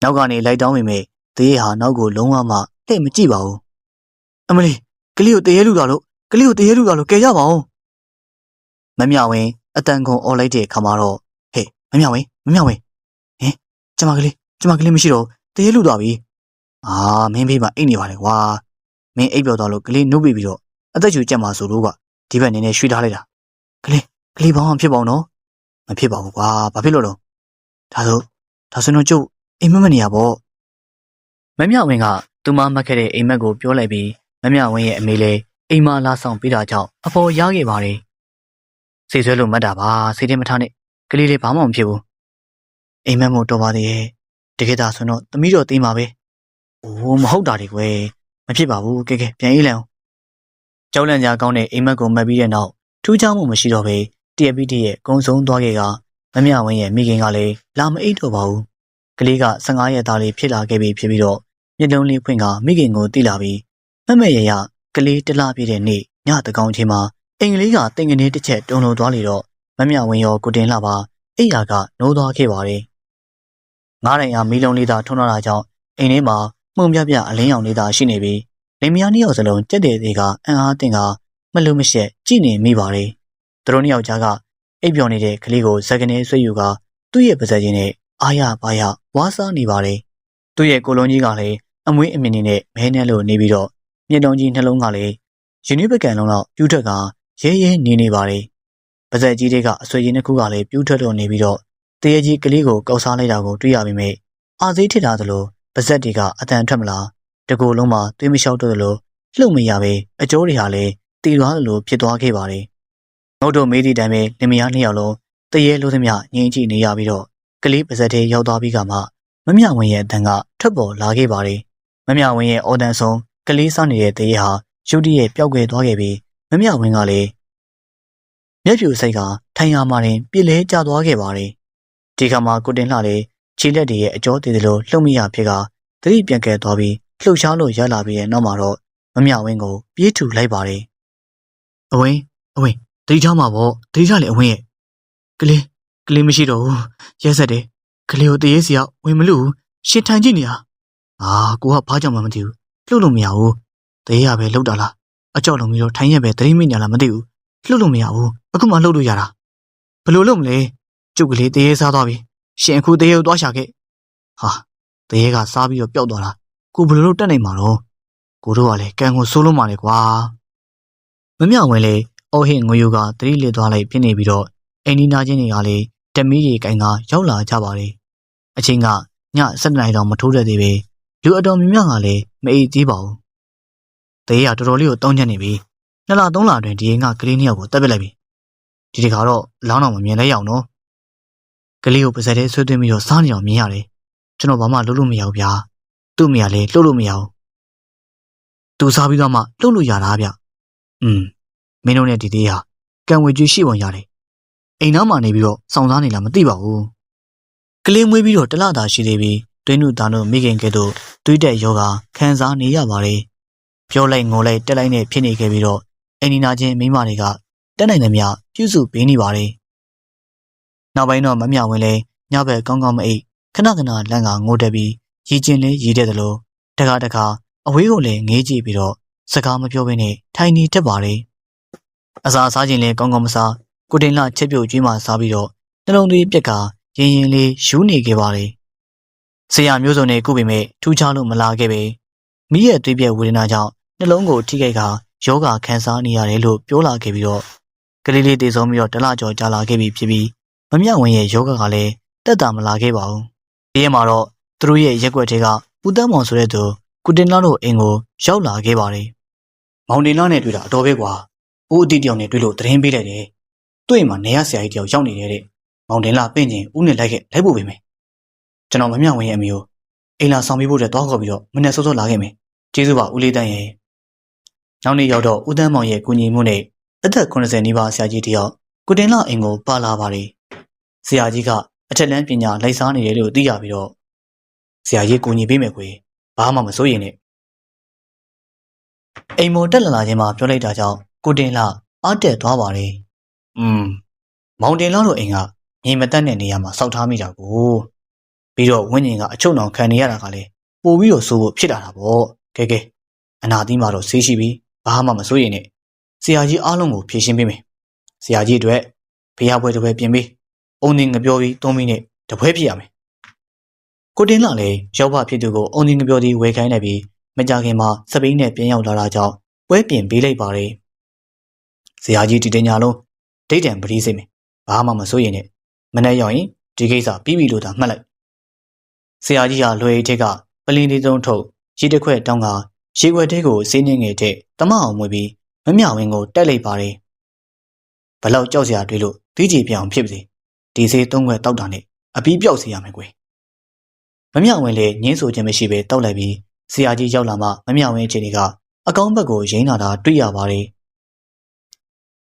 A: နောက်ကနေလိုက်တောင်းမိမဲ့တရေဟာနောက်ကိုလုံးဝမှလှည့်မကြည့်ပါဘူးအမလီကလေးကိုတရေလူတာလို့ကဲရပါအောင်မမြဝင်းအတန်ကုန်အော်လိုက်တဲ့ခါမှာတော့ဟေးမမြဝင်းဟင်ကျမကလေးမရှိတော့တရေလူသွားပြီအာမင်းဖေးမအိတ်နေပါလေကွာမင်းအိပ်ပြောသွားလို့ကလေးနှုတ်ပြီးတော့အသက်ရှူကြက်မှာဆိုလို့ကဒီဘက်နေနဲ့ရွှေ့ထားလိုက်တာကလေးဘာမှမဖြစ်ပါဘူးနော်မဖြစ်ပါဘူးကွာဘာဖြစ်လို့လဲဒါဆိုတော့ကျုပ်အိမ်မနေရပေါ့ မမြဝင်းကသူမမှတ်ခဲ့တဲ့အိမ်မက်ကိုပြောလိုက်ပြီးမမြဝင်းရဲ့အမေလည်းအိမ်မလာဆောင်ပေးတာကြောင့်အပေါ်ရခဲ့ပါတယ်။စိတ်ဆွဲလို့မှတ်တာပါစိတ်ထဲမထားနဲ့ကလေးလေးဘာမှမဖြစ်ဘူး။အိမ်မက်မို့တော်ပါသေးရဲ့တကယ်ဒါဆိုတော့သမီးတော်သိမှာပဲ။အိုးမဟုတ်တာတွေကွယ်မဖြစ်ပါဘူးကဲပြန်အေးလန့်အောင်။ကြောက်လန့်ကြကောင်းတဲ့အိမ်မက်ကိုမှတ်ပြီးတဲ့နောက်ထူးခြားမှုမရှိတော့ပဲတရက်ပြီးတရက်ကုံဆုံးသွားခဲ့ကမမြဝင်းရဲ့မိခင်ကလည်းလာမအိတ်တော့ပါဘူး။ကလေးက15ရက်သားလေးဖြစ်လာခဲ့ပြီဖြစ်ပြီးတော့မျက်လုံးလေးဖွင့်ကမိခင်ကိုတိလာပြီးမမရရကလေးတလားပြည့်တဲ့နေ့ညတကောင်ချင်းမှာအင်္ဂလိပ်ကတင်ငနေတစ်ချက်တုံလုံသွားလေတော့မမြဝင်းရောကိုတင်လှပါအိယာကနိုးသွားခဲ့ပါတယ်။ငားတိုင်အားမီးလုံးလေးသာထုံးလာတာကြောင့်အိမ်ထဲမှာမှုန်ပြပြအလင်းရောင်လေးသာရှိနေပြီးလင်မယားနှစ်ယောက်စလုံးကြက်တဲ့သေးကအံ့အားသင့်ကမလို့မရှက်ကြည့်နေမိပါတယ်။သူတို့နှစ်ယောက်ကြားကအိပ်ပျော်နေတဲ့ကလေးကိုဇက်ကနေဆွေးယူကသူ့ရဲ့ပါးစပ်ချင်းနဲ့အာရပါရဝါးစားနေပါတယ်။သူ့ရဲ့ကိုလုံးကြီးကလည်းအမွေးအမြင်နဲ့မဲနဲ့လို့နေပြီးတော့မျက်လုံးကြီးနှလုံးကလည်းယူနီပကန်လုံးတော့ပြူးထွက်ကရဲရဲနေပါတယ်။ပါးစပ်ကြီးတွေကအဆွေကြီးနှစ်ခုကလည်းပြူးထွက်လို့နေပြီးတော့တရေကြီးကလေးကိုကောက်စားလိုက်တာကိုတွေ့ရပြီမဲ့အာစိတ်ထစ်တာသလိုပါးစပ်တွေကအတန်ထွက်မလားတကူလုံးမှာသွေးမလျှောက်တော့သလိုလှုပ်မရပဲအကျိုးတွေဟာလည်းတည်သွားသလိုဖြစ်သွားခဲ့ပါတယ်။ငုတ်တို့မေးသည့်တိုင်ပဲလင်မယားနှစ်ယောက်လုံးတရေလို့သမျှငြိမ်ကြည့်နေရပြီးတော့ကလေးပါးစပ်ထဲရောက်သွားပြီးကမှမမြဝင်းရဲ့အတန်ကထွက်ပေါ်လာခဲ့ပါတယ်။မမြဝင်းရဲ့အော်တန်ဆုံးကလေးစားနေတဲ့တရေဟာရုတ်တရက်ပျောက်ကွယ်သွားခဲ့ပြီးမမြဝင်းကလည်းမျက်ဖြူစိတ်ကထိုင်ရမှတင်ပြစ်လဲကျသွားခဲ့ပါတယ်။ဒီခါမှာကိုတင်လှလည်းခြေလက်တွေရဲ့အကျော်တည်သလိုလှုပ်မိရဖြစ်ကသတိပြန်ကဲသွားပြီးလှုပ်ရှားလို့ရလာပြီးတဲ့နောက်မှာတော့မမြဝင်းကိုပြေးထူလိုက်ပါတယ်။အဝင်းတတိထားမှာပေါ့တတိထားလေအဝင်းရဲ့ကလေးမရှိတော့ဘူးရဲဆက်တယ်ကလေးကိုတရေစီကဝင်မလို့ရှင်ထိုင်ကြည့်နေတာကိုကဘာကြောင့်မှမသိဘူးလှုပ်လို့မရဘူးတရေကပဲလှုပ်တာလားအကြောက်လုံးပြီးတော့ထိုင်ရက်ပဲတတိမိညာလားမသိဘူးလှုပ်လို့မရဘူးအခုမှလှုပ်လို့ရတာဘယ်လိုလုပ်မလဲကျုပ်ကလေးတရေစားသွားပြီရှင်အခုတရေကိုသွားရှာခဲ့တရေကစားပြီးတော့ပျောက်သွားတာကိုဘယ်လိုလုပ်တက်နိုင်မှာတော့ကိုတို့ကလည်းကံကိုစိုးလို့မှလေကွာမမြဝင်လေအော်ဟစ်ငွေယူကတတိလစ်သွားလိုက်ဖြစ်နေပြီးတော့အိမ်နီးနားချင်းတွေကလည်းတမီးရီကိုင်ကရောက်လာကြပါတယ်အချိန်ကည7 နာရီတောင်မထိုးတဲ့သေးပဲလူအတော်များများကလည်းမအိပ်သေးပါဘူးတရေကတော်တော်လေးကိုတောင်းချနေပြီ2 လ 3 လအတွင်းဒီအိမ်ကကလေး2 ယောက်ကိုတပ်ပစ်လိုက်ပြီဒီတခါတော့လောင်းတော်မမြင်လဲရအောင်နော်ကလေးကိုပါးစပ်ထဲဆွဲသွင်းပြီးတော့စားနေအောင်မြင်ရတယ်ကျွန်တော်ဘာမှလုပ်လို့မရဘူးဗျာသူ့မိကလည်းလှုပ်လို့မရဘူးသူစားပြီးတော့မှလှုပ်လို့ရတာဗျမင်းတို့နဲ့ဒီသေးဟာကံဝေကျွေးရှိပုံရတယ်အိမ်သားမှာနေပြီးတော့စောင့်စားနေလားမသိပါဘူးကလေးမွေးပြီးတော့1 လသာရှိသေးပြီးတွင်းနုသားတို့မိခင်ကဲ့သို့တွေးတက်ယောဂခံစားနေရပါတယ်ပြောလိုက်ငိုလိုက်တက်လိုက်နဲ့ဖြစ်နေခဲ့ပြီးတော့အိမ်နီနာချင်းမိန်းမတွေကတက်နိုင်သမျှပြုစုပေးနေပါတယ်နောက်ပိုင်းတော့မမြဝင်လဲညဘက်ကောင်းကောင်းမအိပ်ခဏခဏလန့်ကငိုတက်ပြီးရည်ကျင်လဲရည်တဲ့သလိုတခါအဝေးကိုလည်းငေးကြည့်ပြီးတော့စကားမပြောဘဲနဲ့ထိုင်နေတတ်ပါတယ်အစာစားခြင်းလဲကောင်းကောင်းမစားကိုတင်လှချက်ပြုတ်ကျွေးမှစားပြီးတော့နှလုံးသွေးပြက်ကရင်ရင်လေးယူနေခဲ့ပါတယ်ဆရာမျိုးစုံနဲ့ကုပေမဲ့ထူးခြားလို့မလာခဲ့ပဲမိရဲ့သွေးပြက်ဝေဒနာကြောင့်နှလုံးကိုထိခိုက်ကယောဂခံစားနေရတယ်လို့ပြောလာခဲ့ပြီးတော့ကလေးလေးတည်ဆုံးပြီးတော့1 လကျော်ကြာလာခဲ့ပြီဖြစ်ပြီးမမြဝင်ရဲ့ယောဂကလည်းတက်တာမလာခဲ့ပါဘူးဒီရက်မှာတော့သူတို့ရဲ့ရက်ွက်တွေကဦးတန်းမောင်ဆိုတဲ့သူကိုတင်လှတို့အိမ်ကိုရောက်လာခဲ့ပါတယ်မောင်တင်လှနဲ့တွေ့တာအတော်ပဲကွာဦးအတီတယောက်နဲ့တွေ့လို့သတင်းပေးလိုက်တယ်တွေ့မှနေရဆရာကြီးတယောက်ရောက်နေတယ်တဲ့မောင်တင်လှပင့်ချင်းဦးနဲ့လိုက်ဖို့ပဲမယ်ကျွန်တော်မမြဝင်ရဲ့အမျိုးအိမ်လာဆောင်ပေးဖို့အတွက်တောင်းခေါ်ပြီးတော့မနေ့စောစောလာခဲ့မယ်ကျေးဇူးပါဦးလေးတန်းရဲ့နောက်နေ့ရောက်တော့ဦးတန်းမောင်ရဲ့ကူညီမှုနဲ့အသက်80နီးပါးဆရာကြီးတယောက်ကိုတင်လှအိမ်ကိုပါလာပါတယ်ဆရာကြီးကအထက်လန်းပညာလိုက်စားနေတယ်လို့သိရပြီးတော့ဆရာကြီးကူညီပေးမယ်ကွယ်ဘာမှမစိုးရင်နဲ့အိမ်မော်တက်လာခြင်းမှာပြောလိုက်တာကြောင့်ကိုတင်လှအားတက်သွားပါတယ်မောင်တင်လှတို့အိမ်ကမြေမတက်တဲ့နေရာမှာစောက်ထားမိတာကိုပြီးတော့ဝင်းကျင်ကအချုပ်နှောင်ခံနေရတာကလည်းပို့ပြီးတော့စိုးဖို့ဖြစ်လာတာပေါ့ကဲအနာသီးမှာတော့ဆေးရှိပြီဘာမှမစိုးရင်နဲ့ဆရာကြီးအားလုံးကိုဖြေရှင်းပေးမယ်ဆရာကြီးအတွက်ဖျားပွဲတစ်ပွဲပြင်ပေးအုံတင်ငပြောပြီးသုံးပြီးနဲ့တပွဲဖြစ်ရမယ်ကိုတင်လှလည်းရောက်ဖဖြစ်သူကိုအုံတင်ငပြောပြီးဝယ်ခိုင်းလိုက်ပြီးမကြခင်မှာစပိန်နဲ့ပြန်ရောက်လာတာကြောင့်ပွဲပြင်ပေးလိုက်ပါတယ်ဆရာကြီးဒီတင်ညာလုံးဒိတ်တံပတိစိတ်မယ်ဘာမှမစိုးရင်နဲ့မနေ့ရောက်ရင်ဒီကိစ္စပြီးပြီလို့သာမှတ်လိုက်ဆရာကြီးဟာလွယ်ထက်ကပ လင်းလေးစုံထုတ်ရေတစ်ခွက်တောင်းကရေခွက်တဲကိုစေးနှင်းငယ်တဲ့တမအောင်မွေပြီးမမြဝင်းကိုတက်လိုက်ပါတယ်ဘလောက်ကြောက်စရာတွေးလို့တီးကြည်ပြောင်ဖြစ်ပါစေဒီစေးသုံးခွက်တောက်တာနဲ့အပီးပြောက်စေရမယ်ကွယ်မမြဝင်းလည်းငင်းဆိုခြင်းမရှိပဲတောက်လိုက်ပြီးဆရာကြီးရောက်လာမှမမြဝင်းအခြေအနေကအကောင်းဘက်ကိုရင်းလာတာတွေ့ရပါတယ်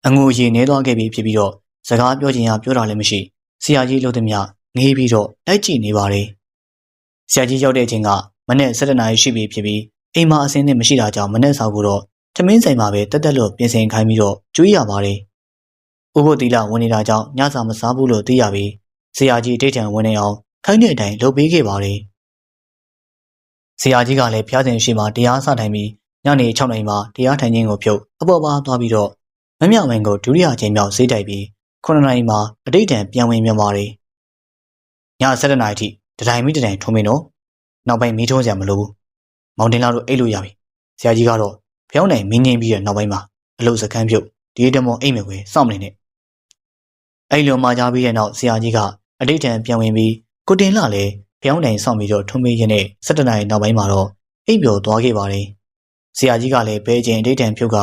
A: အငိုရေနေသွားခဲ့ပြီဖြစ်ပြီးတော့စကားပြောချင်ရပြောတာလည်းမရှိဆရာကြီးလှုပ်သည်မြငေးပြီးတော့လိုက်ကြည့်နေပါတယ်ဆရာကြီးရောက်တဲ့အချိန်ကမနေ့7 နာရီရှိပြီဖြစ်ပြီးအိမ်မှာအစင်းနဲ့မရှိတာကြောင့်မနေ့ဆောက်ကိုတော့ထမင်းဆိုင်မှာပဲတက်တက်လို့ပြင်ဆင်ခိုင်းပြီးတော့ကျွေးရပါတယ်ဥပုသ်သီလဝင်နေတာကြောင့်ညစာမစားဘူးလို့သိရပြီးဆရာကြီးတိတ်ထန်ဝင်နေအောင်ခိုင်းတဲ့အတိုင်းလုပ်ပေးခဲ့ပါတယ်ဆရာကြီးကလည်းဖျားစဉ်ရှိမှတရားစထိုင်ပြီးညနေ6 နာရီမှာတရားထိုင်ခြင်းကိုဖြုတ်အပေါ်ပါသွားပြီးတော့မမြဝင်းကိုဒုတိယအချိန်မြောက်ဈေးတိုက်ပြီး9 နာရီမှာအတိတ်တန်ပြန်ဝင်ပြန်ပါတယ်ည7 နာရီထိတတိုင်းမိတတိုင်းထုံးမင်းတော့နောက်ပိုင်းမီးထုံးစရာမလိုဘူးမောင်တင်လာတို့အိတ်လို့ရပြီဆရာကြီးကတော့ဖျောင်းနိုင်မင်းငင်းပြီးတဲ့နောက်ပိုင်းမှာအလုပ်စခန်းပြုတ်ဒီတမောအိတ်မယ်ကွယ်စောင့်မနေနဲ့အဲ့လိုမှကြားပြီးတဲ့နောက်ဆရာကြီးကအတိတ်တန်ပြန်ဝင်ပြီးကိုတင်လာလည်းဖျောင်းနိုင်စောင့်ပြီးတော့ထုံးမင်းရင်းနဲ့7 နာရီနောက်ပိုင်းမှာတော့အိတ်ပျော်သွားခဲ့ပါတယ်ဆရာကြီးကလည်းဘဲချင်းအတိတ်တန်ဖြုတ်က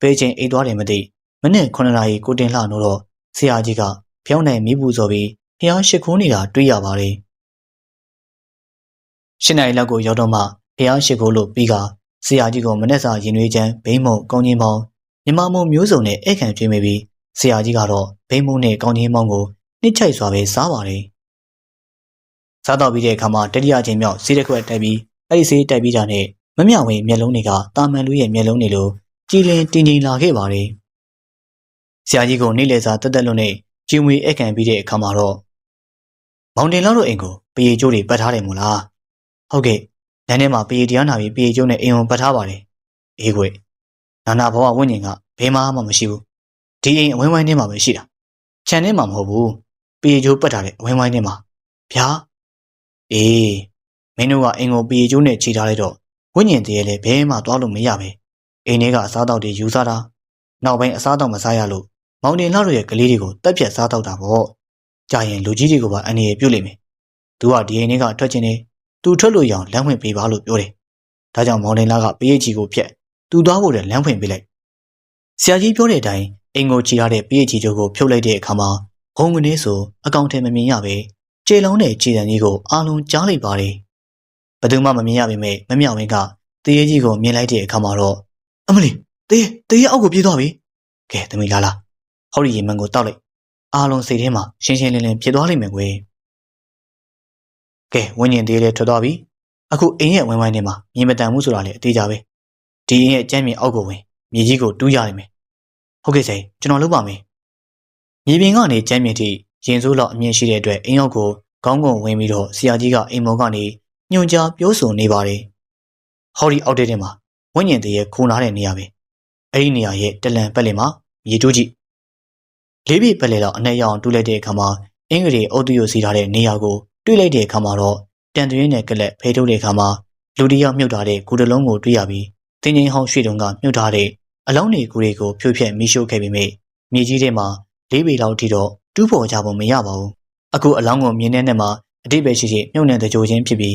A: ဘဲချင်းအိတ်သွားတယ်မသိမနေ့9 နာရီကိုတင်လာတော့ဆရာကြီးကဖျောင်းနိုင်မိပူစော်ပြီးဖျားရှိခိုးနေတာတွေ့ရပါတယ်8 နာရီလောက်ကိုရောက်တော့မှဖျားရှိခိုးလို့ပြီးကဆရာကြီးကမနေ့စာရင်နွေးချမ်းဘိန်းမုံကောင်းချင်းပေါင်းမြမမုံမျိုးစုံနဲ့အခန့်ကျွေးမိပြီးဆရာကြီးကတော့ဘိန်းမုံနဲ့ကောင်းချင်းပေါင်းကိုနှိမ့်ချိုက်စွာပဲစားပါတယ်စားတော့ပြီးတဲ့အခါမှာတတိယအချိန်မြောက်ဈေးတစ်ခွက်တိုက်ပြီးအဲ့ဒီဈေးတိုက်ပြီးတာနဲ့မမြဝင်းမျက်လုံးတွေကတာမန်လူရဲ့မျက်လုံးတွေလိုကြည်လင်တင်းတင်းလာခဲ့ပါတယ်ဆရာကြီးကနေ့လည်စာတက်တက်လို့နဲ့ကျင်းဝေအခန့်ပြီးတဲ့အခါမှာတော့မောင်တင်လောက်တို့အိမ်ကိုပရေကျိုးတွေပတ်ထားတယ်မို့လားဟုတ်ကဲ့လမ်းထဲမှာပရေတရားနာပြီးပရေကျိုးနဲ့အိမ်ကိုပတ်ထားပါတယ်အေးကွနာနာဘဝဝိညာဉ်ကဘယ်မှမရှိဘူးဒီအိမ်အဝင်းဝိုင်းထဲမှာပဲရှိတာခြံထဲမှာမဟုတ်ဘူးပရေကျိုးပတ်ထားတဲ့အဝင်းဝိုင်းထဲမှာဗျာအေးမင်းတို့ကအိမ်ကိုပရေကျိုးနဲ့ခြေထားလိုက်တော့ဝိညာဉ်တည်းလည်းဘယ်မှသွားလို့မရပဲအိမ်ထဲကအစားတောက်တွေယူစားတာနောက်ပိုင်းအစားတောက်မစားရလို့မောင်တင်လှတို့ရဲ့ကလေးတွေကိုတက်ပြတ်စားတောက်တာပေါ့ကြာရင်လူကြီးတွေကိုပါအန္တရာယ်ပြုတ်လိမ့်မယ်သူကဒီအိမ်ထဲကထွက်ချင်တယ်သူထွက်လို့ရအောင်လမ်းဖွင့်ပေးပါလို့ပြောတယ်ဒါကြောင့်မောင်တင်လှကပရိတ်ကြီးကိုဖျက်သူသွားဖို့လမ်းဖွင့်ပေးလိုက်ဆရာကြီးပြောတဲ့အတိုင်းအိမ်ကိုချီရတဲ့ပရိတ်ကြီးတို့ကိုဖြုတ်လိုက်တဲ့အခါမှာဘုံကနေဆိုအကောင့်ထဲမမြင်ရပဲကျေလုံးနဲ့ခြေတံကြီးကိုအားလုံးကြားလိုက်ပါတယ်ဘယ်သူမှမမြင်ရပေမဲ့မမြောက်ဝင်းကတရေကြီးကိုမြင်လိုက်တဲ့အခါမှာတော့အမလီတရေအောက်ကိုပြေးသွားပြီကဲသမီးလာဟောဒီရေမန်ကိုတောက်လိုက်အားလုံးစိတ်ထဲမှာရှင်းရှင်းလင်းလင်းဖြစ်သွားလိမ့်မယ်ကွယ်ကဲဝင်းကျင်သေးလေးထွက်သွားပြီအခုအိမ်ရဲ့ဝင်းဝိုင်းထဲမှာမြေမတန်မှုဆိုတာလေအသေးကြပဲဒီအိမ်ရဲ့ကျမ်းမြေအောက်ကိုဝင်မြေကြီးကိုတူးရနိုင်မယ်ဟုတ်ကဲ့ဆိုင်ကျွန်တော်လုပ်ပါမယ်မြေပြင်ကနေကျမ်းမြေထိရင်စိုးလောက်အမြင့်ရှိတဲ့အတွက်အိမ်အောက်ကိုခေါင်းကုန်ဝင်ပြီးတော့ဆရာကြီးကအိမ်မော်ကနေညွှန်ကြားပြောဆိုနေပါတယ်ဟောဒီအောက်တဲ့မှာဝင်းကျင်သေးရဲ့ခိုးနာတဲ့နေရာပဲအဲ့ဒီနေရာရဲ့တလန်ပက်လင်မှာမြေတူးကြည့်လေးပြပက်လေတော့အနဲ့ရအောင်တူးလိုက်တဲ့အခါမှာအင်္ဂလိပ်အုတ်တူကိုစီထားတဲ့နေရာကိုတွေ့လိုက်တဲ့အခါမှာတော့တန်သွင်းနဲ့ကလက်ဖေးထုတ်တဲ့အခါမှာလူတယောက်မြုပ်ထားတဲ့ကူတလုံးကိုတွေ့ရပြီးတင်းငိမ့်ဟောင်းရွှေတုံကမြုပ်ထားတဲ့အလောင်းတွေကူတွေကိုဖြိုးဖျက်မိရှို့ခဲ့ပြီးမြမြေကြီးထဲမှာ၄ ပေလောက်ထိတော့တူးပေါ်ကြပုံမရပါဘူးအခုအလောင်းကိုမြင်တဲ့နဲ့မှာအတိတ်ပဲရှိရှိမြုပ်နှံတကြိုချင်းဖြစ်ပြီ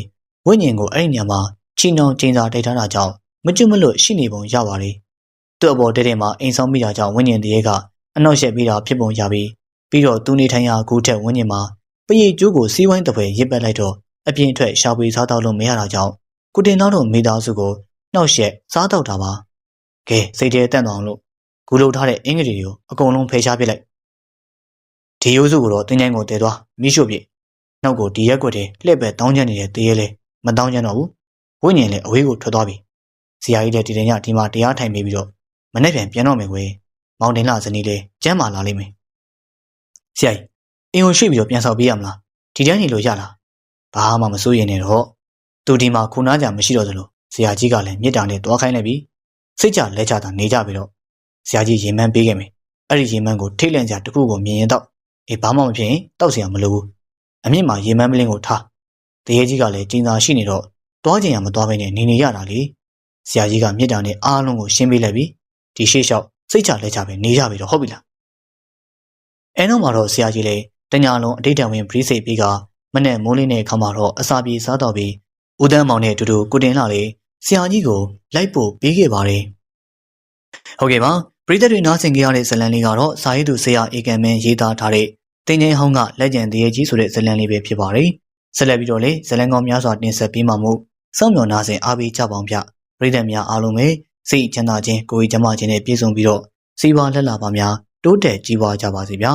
A: းဝိညာဉ်ကိုအဲ့ဒီနေရာမှာချီနှောင်ကျင်းစာတိုက်ထားတာကြောင့်မကျွတ်မလွတ်ရှိနေပုံရပါတယ်သူ့အပေါ်တဲ့မှာအိမ်ဆောင်မိတာကြောင့်ဝိညာဉ်တည်းကအနောက်ရှက်ပြီးတာဖြစ်ပုံရပြီးတော့သူနေထိုင်ရာကူးထက်ဝိညာဉ်မှာပရိတ်ကျိုးကိုစီးဝိုင်းတစ်ပွဲရစ်ပတ်လိုက်တော့အပြင်ထွက်ရှာဖွေစားတော့လို့မရတာကြောင့်ကိုတင်တော်တို့မိသားစုကိုနှောက်ရှက်စားတော့တာပါကဲစိတ်ထဲတန့်သွားအောင်လို့ဂူလုံထားတဲ့အင်္ဂလိပ်တွေကိုအကုန်လုံးဖယ်ရှားပစ်လိုက်ဒီရိုးစုကိုတော့တင်းချိုင်းကိုတည်သွားမိရှို့ပြစ်နောက်ကိုဒီရက်ွက်ထဲလှည့်ပဲတောင်းကျန်နေတဲ့တရေလဲမတောင်းကျန်တော့ဘူးဝိညာဉ်လည်းအဝေးကိုထွက်သွားပြီဆရာကြီးလည်းဒီတင်ညဒီမှာတရားထိုင်ပြီးတော့မနေ့ပြန်တော့မယ်ကွယ်မောင်တင်လာဇနီးလေးကျမ်းမာလာလိမ့်မယ်ဆရာကြီးအင်ကိုရွှေ့ပြီးတော့ပြန်ဆောက်ပေးရမလားဒီတိုင်းနေလို့ရလားဘာမှမစိုးရင်နဲ့တော့သူဒီမှာခုနာကြမရှိတော့သလိုဆရာကြီးကလည်းမြစ်တာနဲ့တွားခိုင်းလိုက်ပြီးစိတ်ကြလက်ချတာနေကြပြီးတော့ဆရာကြီးရေမန်းပေးခဲ့မယ်အဲ့ဒီရေမန်းကိုထိတ်လန့်ကြတခုကိုမြင်ရင်တော့အေးဘာမှမဖြစ်ရင်တောက်เสียမလိုဘူးအမြင့်မှာရေမန်းပလင်းကိုထားတရေကြီးကလည်းကျင်းစာရှိနေတော့တွားကျင်ရမတွားဘဲနဲ့နေရတာလေဆရာကြီးကမြစ်တာနဲ့အားလုံးကိုရှင်းပေးလိုက်ပြီးဒီရှေ့လျှောက်စိတ်ချလက်ချပဲနေကြပြီတော့ဟုတ်ပြီလားအဲနောက်မှာတော့ဆရာကြီးလည်းတညာလုံးအတိတ်တံဝင်ပရိစိတ်ပြီးကမနဲ့မိုးလင်းတဲ့အခါမှာတော့အစာပြေစားတော့ပြီး ဦးတန်းမောင်နဲ့အတူတူကိုတင်လာလေဆရာကြီးကိုလိုက်ပို့ပေးခဲ့ပါတယ်ဟုတ်ကဲ့ပါပရိသတ်တွေနားဆင်ကြရတဲ့ဇာတ်လမ်းလေးကတော့စာရေးသူဆရာအေကံမင်းရေးသားထားတဲ့တင်ငိမ့်ဟောင်းကလက်ကျန်တရေကြီးဆိုတဲ့ဇာတ်လမ်းလေးပဲဖြစ်ပါတယ်ဆက်လက်ပြီးတော့လေဇာတ်လမ်းကောင်းများစွာတင်ဆက်ပေးမှာမို့စောင့်မျှော်နားဆင်အားပေးကြပါအောင်ဗျပရိသတ်များအားလုံးပဲစိတ်ချမ်းသာခြင်းကိုယ်ရည်ကျန်းမာခြင်းနဲ့ပြည့်စုံပြီးတော့စီးပွားလက်လာပါများတိုးတက်ကြီးပွားကြပါစေဗျာ